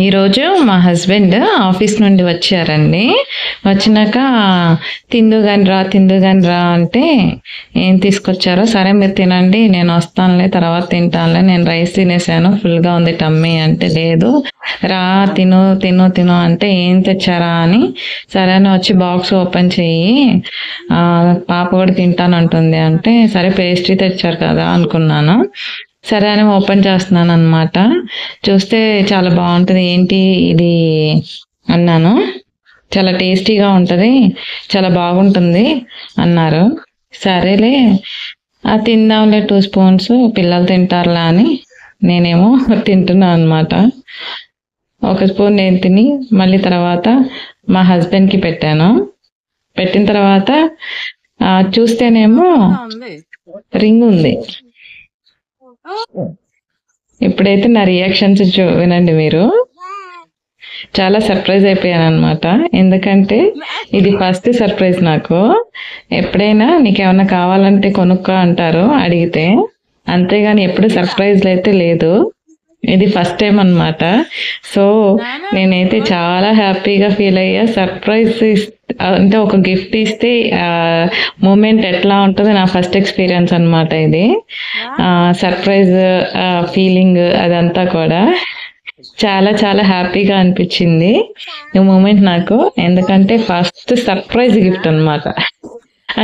ఈరోజు మా husband office నుండి వచ్చారండి. వచ్చినాక తిందు గాని రా అంటే ఏం తీసుకొచ్చారో, సరే మీరు తినండి నేను వస్తానులే తర్వాత తింటానులే, నేను రైస్ తినేసాను ఫుల్గా ఉంది టమ్మీ అంటే, లేదు రా తిను తిను తిను అంటే ఏం తెచ్చారా అని, సరే అని వచ్చి బాక్స్ ఓపెన్ చెయ్యి, పాప కూడా తింటానంటుంది అంటే, సరే పేస్ట్రీ తెచ్చారు కదా అనుకున్నాను. సరే అని ఓపెన్ చేస్తున్నాను అనమాట. చూస్తే చాలా బాగుంటుంది. ఏంటి ఇది అన్నాను. చాలా టేస్టీగా ఉంటుంది, చాలా బాగుంటుంది అన్నారు. సరేలే తిందాంలే 2 స్పూన్స్ పిల్లలు తింటారులా అని నేనేమో తింటున్నాను అనమాట. 1 స్పూన్ నేను తిని మళ్ళీ తర్వాత మా హస్బెండ్కి పెట్టాను. పెట్టిన తర్వాత చూస్తేనేమో రింగ్ ఉంది. ఇప్పుడైతే నా రియాక్షన్స్ వినండి మీరు. చాలా సర్ప్రైజ్ అయిపోయాను అనమాట. ఎందుకంటే ఇది ఫస్ట్ సర్ప్రైజ్ నాకు. ఎప్పుడైనా నీకేమన్నా కావాలంటే కొనుక్కో అంటారు అడిగితే, అంతేగాని ఎప్పుడు సర్ప్రైజ్లు అయితే లేదు. ఇది ఫస్ట్ టైం అనమాట. సో నేనైతే చాలా హ్యాపీగా ఫీల్ అయ్యా. సర్ప్రైజ్ అంటే ఒక గిఫ్ట్ ఇస్తే మూమెంట్ ఎట్లా ఉంటుంది, నా ఫస్ట్ ఎక్స్పీరియన్స్ అనమాట ఇది. సర్ప్రైజ్ ఫీలింగ్ అదంతా కూడా చాలా చాలా హ్యాపీగా అనిపించింది ఈ మూమెంట్ నాకు. ఎందుకంటే ఫస్ట్ సర్ప్రైజ్ గిఫ్ట్ అనమాట.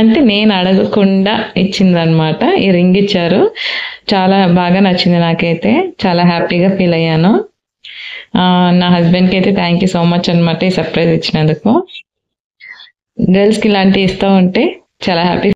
అంటే నేను అడగకుండా ఇచ్చిందనమాట. ఈ రింగ్ ఇచ్చారు. చాలా బాగా నచ్చింది నాకైతే. చాలా హ్యాపీగా ఫీల్ అయ్యాను. నా హస్బెండ్కి అయితే థ్యాంక్ యూ సో మచ్ అనమాట ఈ సర్ప్రైజ్ ఇచ్చినందుకు. గర్ల్స్కి ఇలాంటివి ఇస్తూ ఉంటే చాలా హ్యాపీ